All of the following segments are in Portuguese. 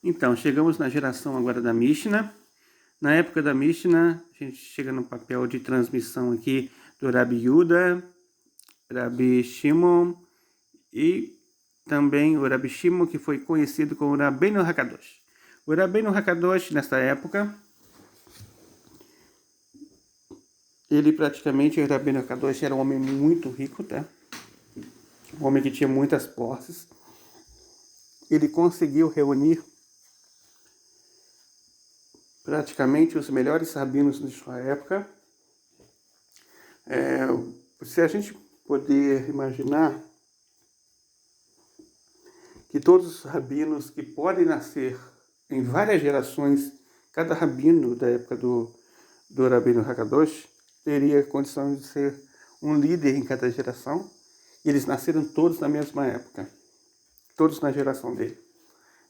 Então, chegamos na geração agora da Mishnah. Na época da Mishnah, a gente chega no papel de transmissão aqui do Rabi Yuda, Rabi Shimon e também o Rabi Shimon, que foi conhecido como Rabbeinu Hakadosh. O Rabbeinu Hakadosh, nessa época, o Rabbeinu Hakadosh era um homem muito rico, tá? Um homem que tinha muitas posses. Ele conseguiu reunir praticamente os melhores rabinos de sua época. Se a gente poder imaginar que todos os rabinos que podem nascer em várias gerações, cada rabino da época do Rabbeinu Hakadosh teria condição de ser um líder em cada geração, e eles nasceram todos na mesma época, todos na geração dele.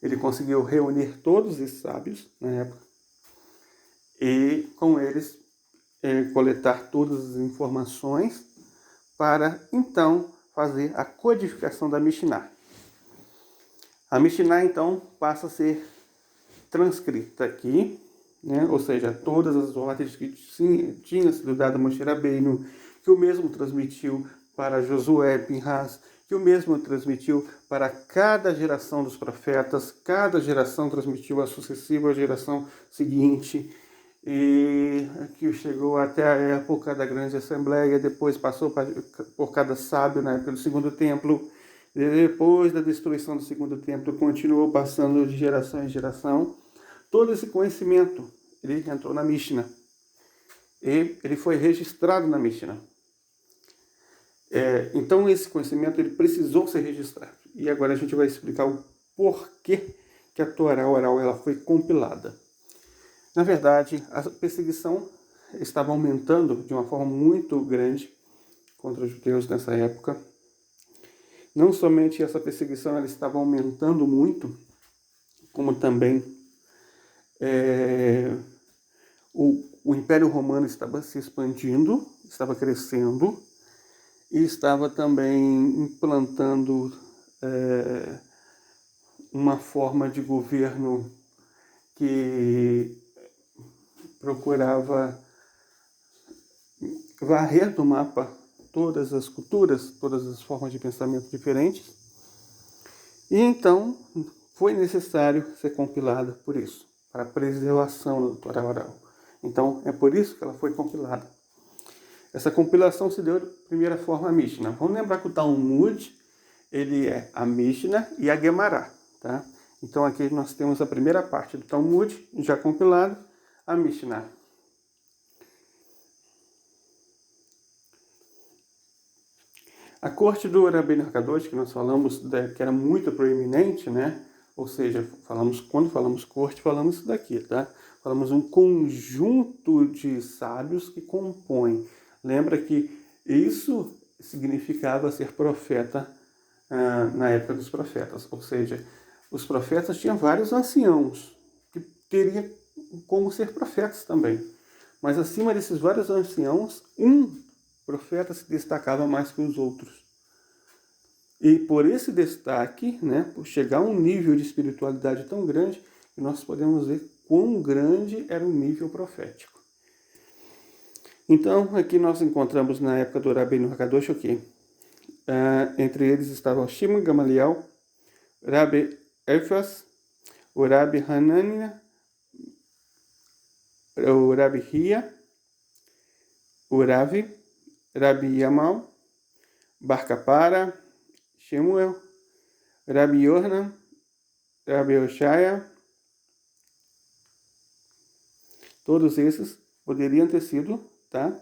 Ele conseguiu reunir todos esses sábios na época e com eles coletar todas as informações para então fazer a codificação da Mishnah. A Mishnah então passa a ser transcrita aqui, né? Ou seja, todas as ordens que tinham sido dadas a Moshe Rabbeinu, que o mesmo transmitiu para Josué Pinhas, que o mesmo transmitiu para cada geração dos profetas, cada geração transmitiu a sucessiva geração seguinte, e que chegou até a época da grande assembleia, depois passou por cada sábio na época do segundo templo, depois da destruição do segundo templo, continuou passando de geração em geração. Todo esse conhecimento, ele entrou na Mishnah. E ele foi registrado na Mishnah. Então, esse conhecimento, ele precisou ser registrado. E agora a gente vai explicar o porquê que a Torá oral ela foi compilada. Na verdade, a perseguição estava aumentando de uma forma muito grande contra os judeus nessa época. Não somente essa perseguição ela estava aumentando muito, como também o Império Romano estava se expandindo, estava crescendo e estava também implantando uma forma de governo que procurava varrer do mapa todas as culturas, todas as formas de pensamento diferentes. E então foi necessário ser compilada por isso, para a preservação da Torá oral. Então é por isso que ela foi compilada. Essa compilação se deu de primeira forma a Mishnah. Vamos lembrar que o Talmud, ele é a Mishnah e a Gemara, tá? Então aqui nós temos a primeira parte do Talmud, já compilado, a Mishnah. A corte do Rabbeinu Hakadosh, que nós falamos que era muito proeminente, né? Ou seja, quando falamos corte, falamos isso daqui, tá? Falamos um conjunto de sábios que compõem. Lembra que isso significava ser profeta na época dos profetas. Ou seja, os profetas tinham vários anciãos que teriam como ser profetas também. Mas acima desses vários anciãos, um profeta se destacava mais que os outros. E por esse destaque, né, por chegar a um nível de espiritualidade tão grande, que nós podemos ver quão grande era o nível profético. Então, aqui nós encontramos na época do Rabbeinu Hakadosh o quê? Entre eles estavam Shimon Gamaliel, Rabi Elfas, o Rabi Hanania, o Rabi Hia, o Rabi Yamal, Bar Kapara, Shemuel, Rabi Yohanan, Rabi Oshaya. Todos esses poderiam ter sido, tá?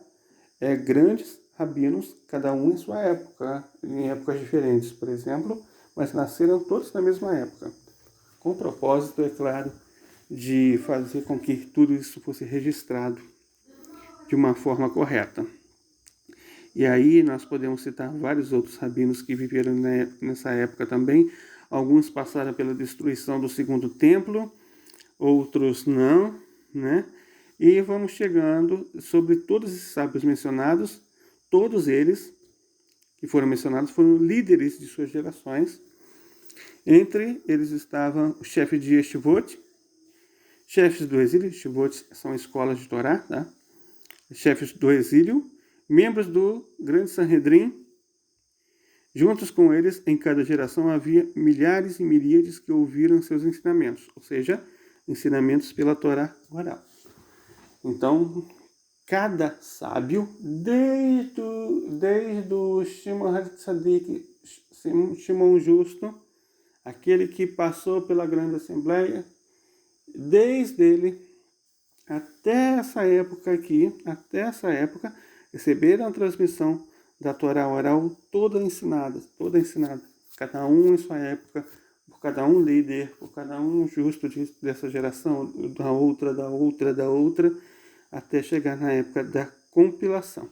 Grandes rabinos, cada um em sua época, em épocas diferentes, por exemplo, mas nasceram todos na mesma época, com o propósito, é claro, de fazer com que tudo isso fosse registrado de uma forma correta. E aí nós podemos citar vários outros rabinos que viveram nessa época também. Alguns passaram pela destruição do segundo templo, outros não, né? E vamos chegando sobre todos esses sábios mencionados. Todos eles que foram mencionados foram líderes de suas gerações. Entre eles estavam o chefe de Yeshivot, chefes do exílio. Yeshivot são escolas de Torá, tá? Chefes do exílio, membros do grande Sanhedrin. Juntos com eles, em cada geração, havia milhares e miríades que ouviram seus ensinamentos, ou seja, ensinamentos pela Torá oral. Então, cada sábio, desde o Shimon HaTzadik, Shimon Justo, aquele que passou pela grande assembleia, desde ele até essa época aqui, receberam a transmissão da Torá oral toda ensinada, cada um em sua época, por cada um líder, por cada um justo dessa geração, da outra, até chegar na época da compilação.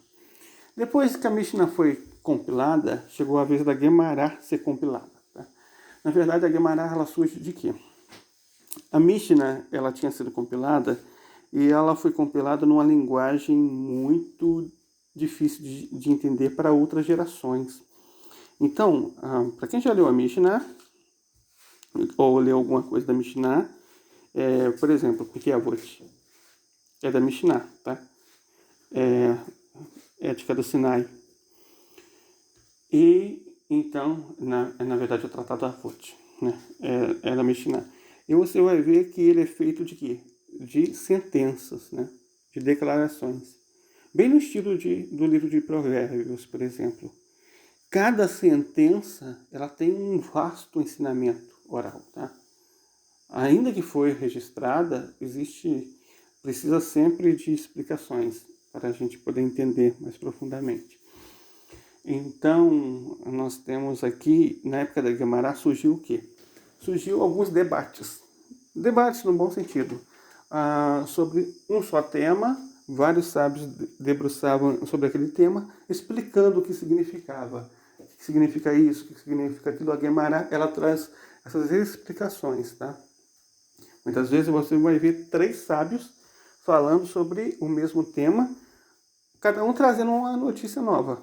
Depois que a Mishnah foi compilada, chegou a vez da Guemará ser compilada. Tá? Na verdade, a Guemará ela surge de quê? A Mishnah ela tinha sido compilada e ela foi compilada numa linguagem muito difícil de entender para outras gerações. Então, para quem já leu a Mishnah, ou leu alguma coisa da Mishnah, por exemplo, Pirkei Avot, é da Mishnah, tá? Ética do Sinai. E, então, na verdade, é o Tratado Avot, né? É da Mishnah. E você vai ver que ele é feito de quê? De sentenças, né? De declarações. Bem no estilo do livro de Provérbios, por exemplo. Cada sentença ela tem um vasto ensinamento oral. Tá? Ainda que foi registrada, precisa sempre de explicações para a gente poder entender mais profundamente. Então, nós temos aqui, na época da Guemará, surgiu o quê? Surgiu alguns debates no bom sentido, sobre um só tema. Vários sábios debruçavam sobre aquele tema, explicando o que significava. O que significa isso, o que significa aquilo. A Guemará, ela traz essas explicações, tá? Muitas vezes você vai ver 3 sábios falando sobre o mesmo tema, cada um trazendo uma notícia nova.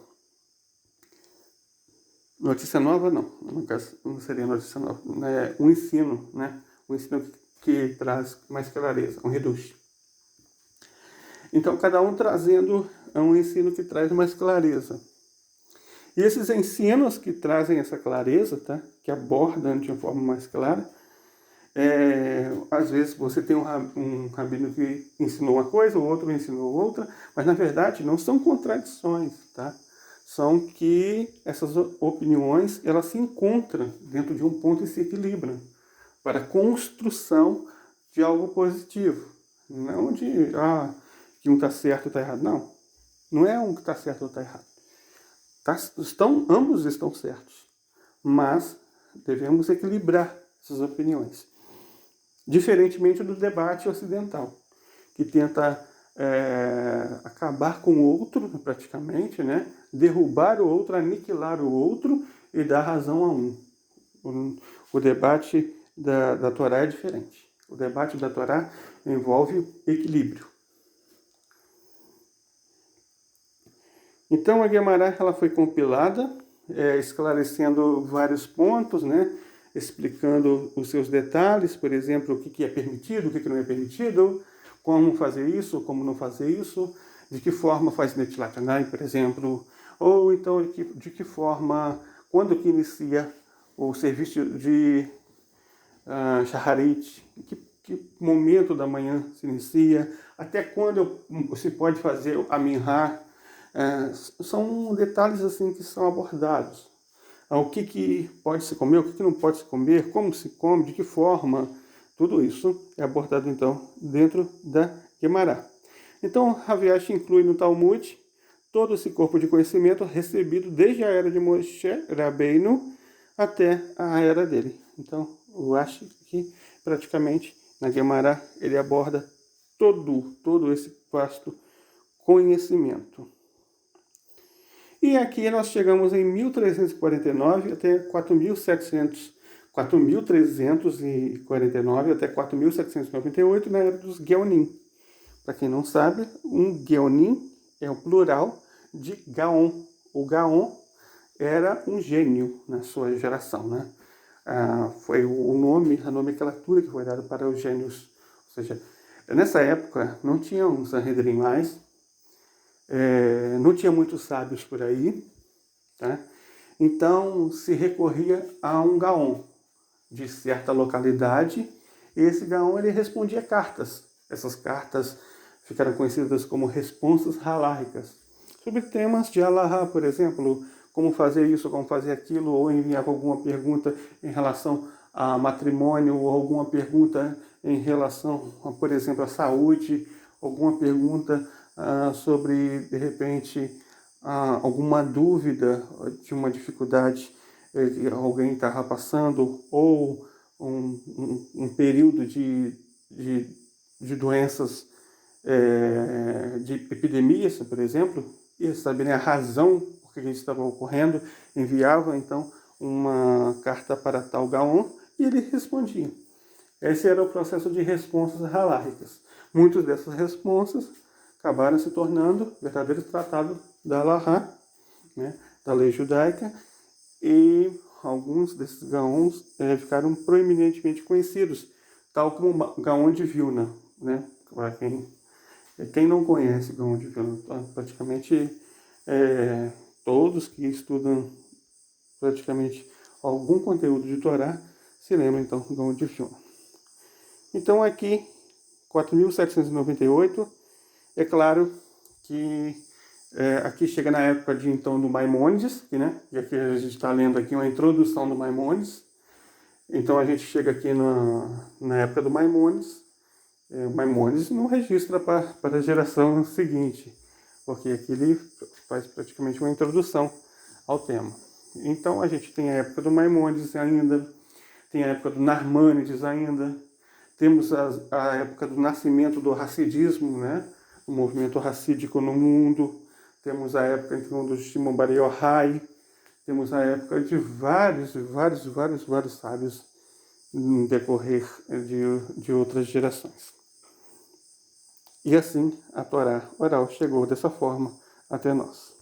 Notícia nova, não. No caso, não seria notícia nova. É um ensino, né? Um ensino que traz mais clareza, um reduche. Então, cada um trazendo um ensino que traz mais clareza. E esses ensinos que trazem essa clareza, tá? Que abordam de uma forma mais clara, às vezes você tem um rabino que ensinou uma coisa, o outro ensinou outra, mas na verdade não são contradições, tá? São que essas opiniões elas se encontram dentro de um ponto e se equilibram para a construção de algo positivo. Não de que um está certo ou está errado. Não é um que está certo ou está errado. Ambos estão certos, mas devemos equilibrar essas opiniões. Diferentemente do debate ocidental, que tenta acabar com o outro, praticamente, né? Derrubar o outro, aniquilar o outro e dar razão a um. O debate da Torá é diferente. O debate da Torá envolve equilíbrio. Então a Guemará ela foi compilada, esclarecendo vários pontos, né? Explicando os seus detalhes, por exemplo, o que é permitido, o que não é permitido, como fazer isso, como não fazer isso, de que forma faz Netilat Yadayim, por exemplo, ou então de que forma, quando que inicia o serviço de Shacharit, que momento da manhã se inicia, até quando se pode fazer a Minhá. São detalhes assim que são abordados. O que pode se comer, o que não pode se comer, como se come, de que forma, tudo isso é abordado então dentro da Guemará. Então, Raviash inclui no Talmud todo esse corpo de conhecimento recebido desde a era de Moshe Rabbeinu até a era dele. Então, eu acho que praticamente na Guemará ele aborda todo esse vasto conhecimento. E aqui nós chegamos em 1349 até 4.349 até 4.798 na era dos Geonim. Para quem não sabe, um Geonim é o plural de Gaon. O Gaon era um gênio na sua geração, né? foi o nome, a nomenclatura que foi dada para os gênios. Ou seja, nessa época não tinha um Sanhedrin mais, não tinha muitos sábios por aí, tá? Então se recorria a um gaon de certa localidade, e esse gaon ele respondia cartas. Essas cartas ficaram conhecidas como responsas haláricas, sobre temas de halahá, por exemplo, como fazer isso, como fazer aquilo, ou enviava alguma pergunta em relação a matrimônio, ou alguma pergunta em relação, por exemplo, à saúde, alguma pergunta sobre, de repente, alguma dúvida de uma dificuldade que alguém estava passando, ou um período de doenças, de epidemias, por exemplo, e saberem a razão por que isso estava ocorrendo, enviava então uma carta para tal gaon e ele respondia. Esse era o processo de responsas haláricas. Muitas dessas responsas acabaram se tornando verdadeiros tratados da Halahá, né, da lei judaica, e alguns desses gaons ficaram proeminentemente conhecidos, tal como o Gaon de Vilna, né? Para quem não conhece o Gaon de Vilna, praticamente todos que estudam praticamente algum conteúdo de Torá se lembram então do Gaon de Vilna. Então aqui, 4.798, é claro que aqui chega na época de então do Maimônides, que, né, e aqui a gente está lendo aqui uma introdução do Maimônides. Então a gente chega aqui na época do Maimônides. O Maimônides não registra para a geração seguinte, porque aqui ele faz praticamente uma introdução ao tema. Então a gente tem a época do Maimônides ainda, tem a época do Narmânides ainda, temos a época do nascimento do Hassidismo, né, o movimento racídico no mundo. Temos a época então do Shimon Bar Yochai, temos a época de vários sábios no decorrer de outras gerações. E assim a Torá oral chegou dessa forma até nós.